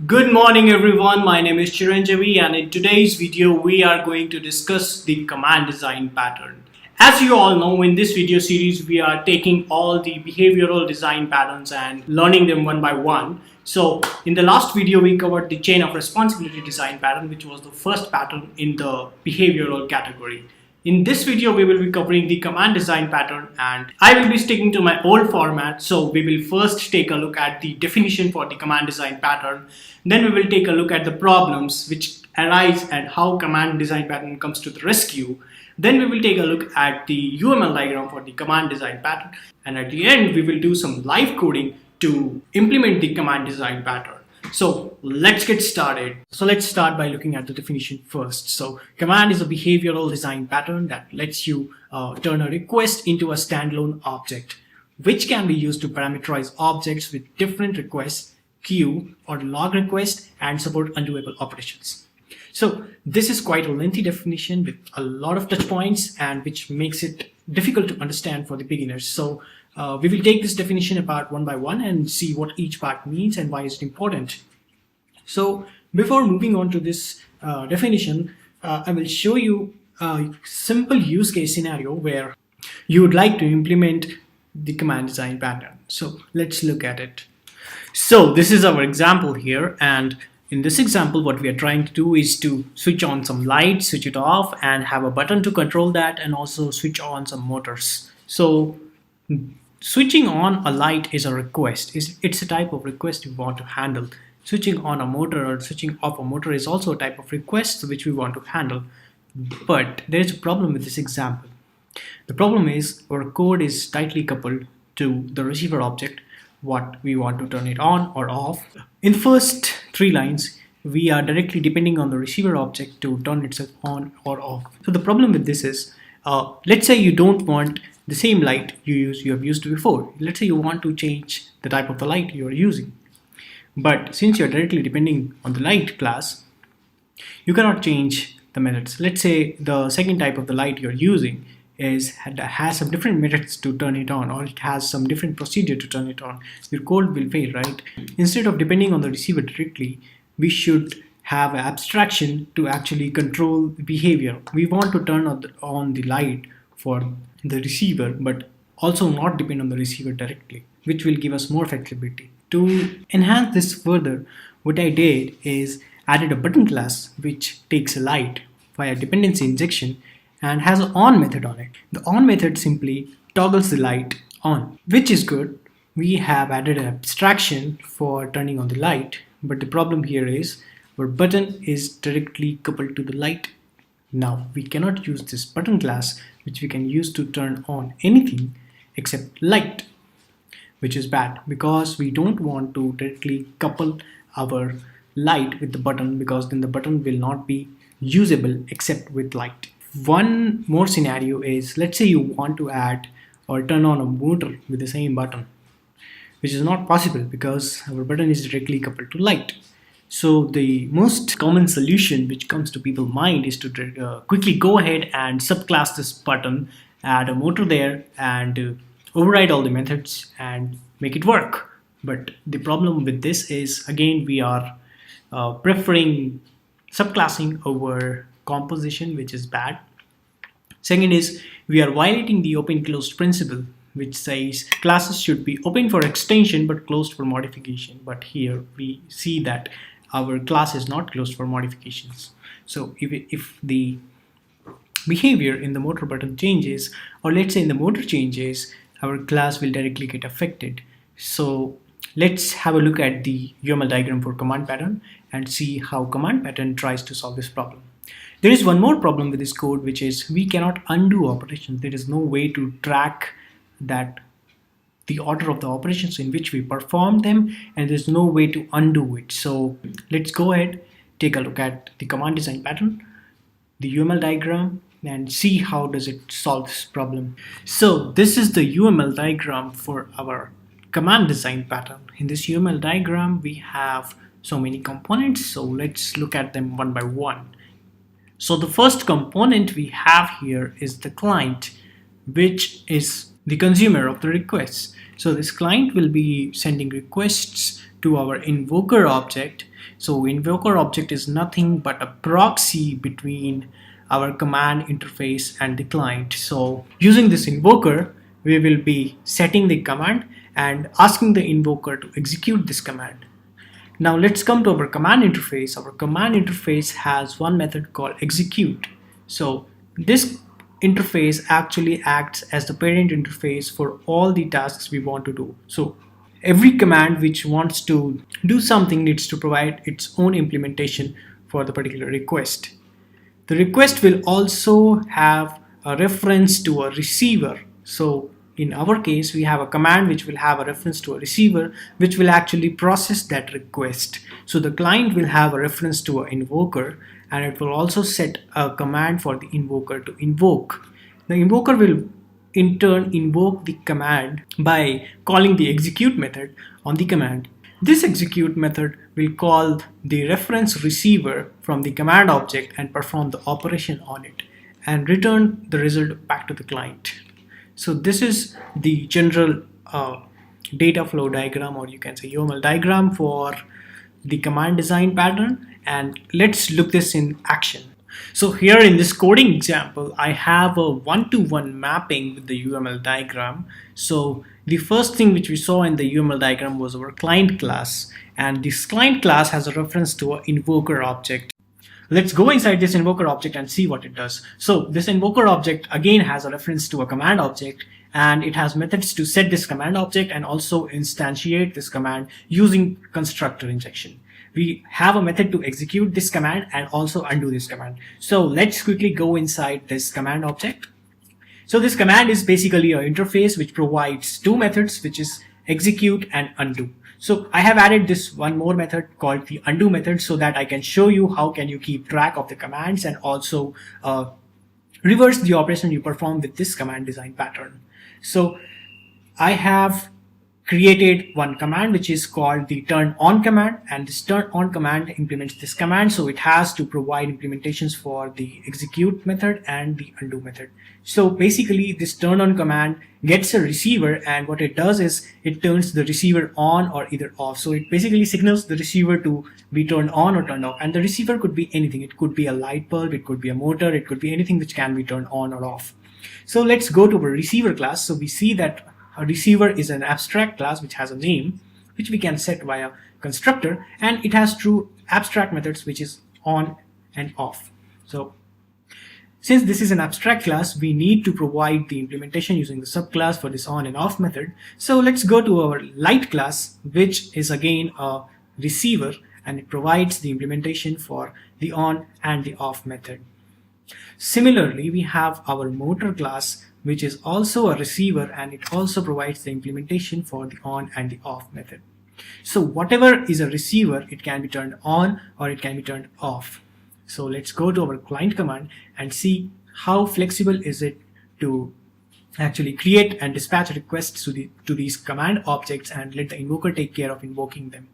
Good morning everyone, my name is Chiranjeevi and in today's video we are going to discuss the command design pattern. As you all know, in this video series we are taking all the behavioral design patterns and learning them one by one. So in the last video we covered the chain of responsibility design pattern, which was the first pattern in the behavioral category. In this video, we will be covering the command design pattern and I will be sticking to my old format. So we will first take a look at the definition for the command design pattern. Then we will take a look at the problems which arise and how command design pattern comes to the rescue. Then we will take a look at the UML diagram for the command design pattern. And at the end, we will do some live coding to implement the command design pattern. So let's get started. So let's start by looking at the definition first. So command is a behavioral design pattern that lets you turn a request into a standalone object, which can be used to parameterize objects with different requests, queue or log request, and support undoable operations. So this is quite a lengthy definition with a lot of touch points and which makes it difficult to understand for the beginners. So we will take this definition apart one by one and see what each part means and why it's important. So before moving on to this definition, I will show you a simple use case scenario where you would like to implement the command design pattern. So let's look at it. So this is our example here, and in this example what we are trying to do is to switch on some lights, switch it off, and have a button to control that, and also switch on some motors. So switching on a light is a request. It's a type of request we want to handle. Switching on a motor or switching off a motor is also a type of request which we want to handle. But there is a problem with this example. The problem is our code is tightly coupled to the receiver object, what we want to turn it on or off. In the first three lines, we are directly depending on the receiver object to turn itself on or off. So the problem with this is, let's say you don't want the same light you have used before. Let's say you want to change the type of the light you are using. But since you're directly depending on the light class, you cannot change the methods. Let's say the second type of the light you're using has some different methods to turn it on, or it has some different procedure to turn it on. Your code will fail, right? Instead of depending on the receiver directly, we should have an abstraction to actually control behavior. We want to turn on the light for the receiver, but also not depend on the receiver directly, which will give us more flexibility. To enhance this further, what I did is added a button class which takes a light via dependency injection and has an on method on it. The on method simply toggles the light on, which is good. We have added an abstraction for turning on the light, but the problem here is our button is directly coupled to the light. Now we cannot use this button class which we can use to turn on anything except light, which is bad because we don't want to directly couple our light with the button, because then the button will not be usable except with light. One more scenario is, let's say you want to add or turn on a motor with the same button, which is not possible because our button is directly coupled to light. So the most common solution which comes to people's mind is to quickly go ahead and subclass this button, add a motor there, and override all the methods and make it work. But the problem with this is, again, we are preferring subclassing over composition, which is bad. Second is, we are violating the open-closed principle, which says classes should be open for extension but closed for modification. But here we see that our class is not closed for modifications. So if the behavior in the motor button changes, or let's say in the motor changes, our class will directly get affected. So let's have a look at the UML diagram for command pattern and see how command pattern tries to solve this problem. There is one more problem with this code, which is we cannot undo operations. There is no way to track that the order of the operations in which we perform them, and there's no way to undo it. So let's go ahead, take a look at the command design pattern, the UML diagram, and see how does it solve this problem. So this is the UML diagram for our command design pattern. In this UML diagram we have so many components, so let's look at them one by one. So the first component we have here is the client, which is the consumer of the requests. So this client will be sending requests to our invoker object. So invoker object is nothing but a proxy between our command interface and the client. So using this invoker, we will be setting the command and asking the invoker to execute this command. Now let's come to our command interface. Our command interface has one method called execute. So this interface actually acts as the parent interface for all the tasks we want to do. So every command which wants to do something needs to provide its own implementation for the particular request. The request will also have a reference to a receiver. So in our case, we have a command which will have a reference to a receiver which will actually process that request. So the client will have a reference to an invoker, and it will also set a command for the invoker to invoke. The invoker will in turn invoke the command by calling the execute method on the command. This execute method will call the reference receiver from the command object and perform the operation on it and return the result back to the client. So this is the general data flow diagram, or you can say UML diagram, for the command design pattern. And let's look this in action. So here in this coding example, I have a one-to-one mapping with the UML diagram. So the first thing which we saw in the UML diagram was our client class, and this client class has a reference to an invoker object. Let's go inside this invoker object and see what it does. So this invoker object again has a reference to a command object, and it has methods to set this command object and also instantiate this command using constructor injection. We have a method to execute this command and also undo this command. So let's quickly go inside this command object. So this command is basically an interface which provides two methods, which is execute and undo. So I have added this one more method called the undo method so that I can show you how can you keep track of the commands and also reverse the operation you perform with this command design pattern. So I have created one command which is called the turn on command, and this turn on command implements this command, so it has to provide implementations for the execute method and the undo method. So basically this turn on command gets a receiver, and what it does is it turns the receiver on or either off. So it basically signals the receiver to be turned on or turned off, and the receiver could be anything. It could be a light bulb, it could be a motor, it could be anything which can be turned on or off. So let's go to our receiver class. So we see that a receiver is an abstract class which has a name which we can set via constructor, and it has two abstract methods which is on and off. So since this is an abstract class, we need to provide the implementation using the subclass for this on and off method. So let's go to our light class, which is again a receiver, and it provides the implementation for the on and the off method. Similarly, we have our motor class, which is also a receiver, and it also provides the implementation for the on and the off method. So whatever is a receiver, it can be turned on or it can be turned off. So let's go to our client command and see how flexible is it to actually create and dispatch requests to these command objects and let the invoker take care of invoking them.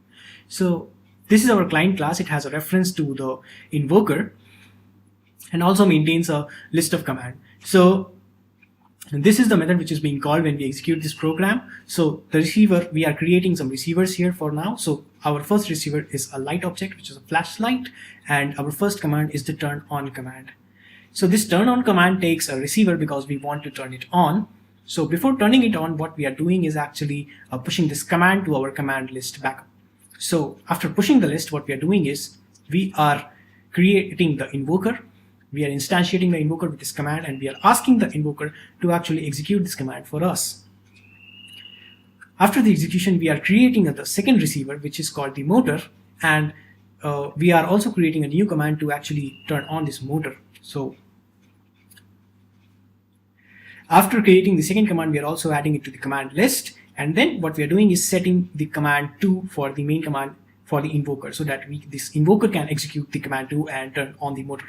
So this is our client class. It has a reference to the invoker and also maintains a list of command. So this is the method which is being called when we execute this program. So the receiver, we are creating some receivers here for now. So our first receiver is a light object, which is a flashlight, and our first command is the turn on command. So this turn on command takes a receiver because we want to turn it on. So before turning it on, what we are doing is actually pushing this command to our command list backup. So after pushing the list, what we are doing is we are creating the invoker. We are instantiating the invoker with this command, and we are asking the invoker to actually execute this command for us. After the execution, we are creating the second receiver, which is called the motor, and we are also creating a new command to actually turn on this motor. So after creating the second command, we are also adding it to the command list, and then what we are doing is setting the command 2 for the main command for the invoker, so that this invoker can execute the command 2 and turn on the motor.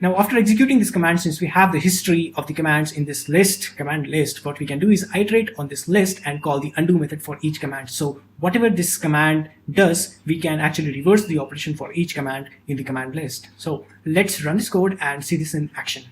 Now, after executing this command, since we have the history of the commands in this list, command list, what we can do is iterate on this list and call the undo method for each command. So whatever this command does, we can actually reverse the operation for each command in the command list. So let's run this code and see this in action.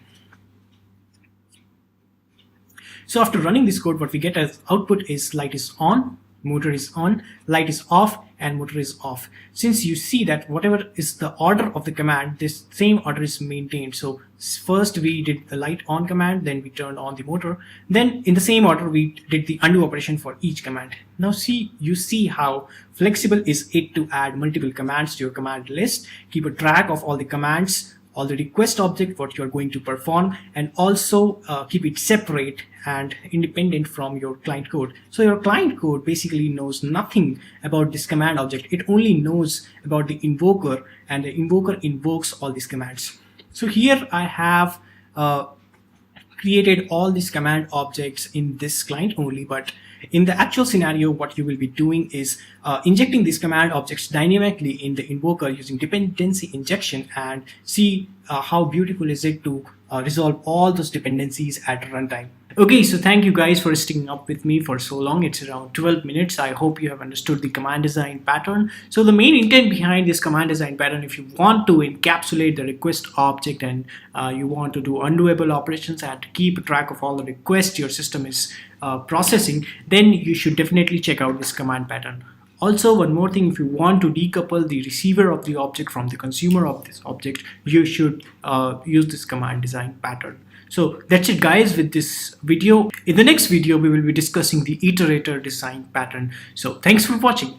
So after running this code, what we get as output is light is on, motor is on, light is off, and motor is off. Since you see that whatever is the order of the command, this same order is maintained. So first we did the light on command, then we turned on the motor, then in the same order we did the undo operation for each command. Now you see how flexible is it to add multiple commands to your command list, keep a track of all the commands, all the request object what you're going to perform, and also keep it separate and independent from your client code. So your client code basically knows nothing about this command object. It only knows about the invoker, and the invoker invokes all these commands. So here I have created all these command objects in this client only, but in the actual scenario, what you will be doing is injecting these command objects dynamically in the invoker using dependency injection, and see how beautiful is it to resolve all those dependencies at runtime. Okay, so thank you guys for sticking up with me for so long. It's around 12 minutes. I hope you have understood the command design pattern. So the main intent behind this command design pattern, if you want to encapsulate the request object and you want to do undoable operations and keep track of all the requests your system is processing, then you should definitely check out this command pattern. Also, one more thing, if you want to decouple the receiver of the object from the consumer of this object, you should use this command design pattern. So that's it guys with this video. In the next video, we will be discussing the iterator design pattern. So thanks for watching.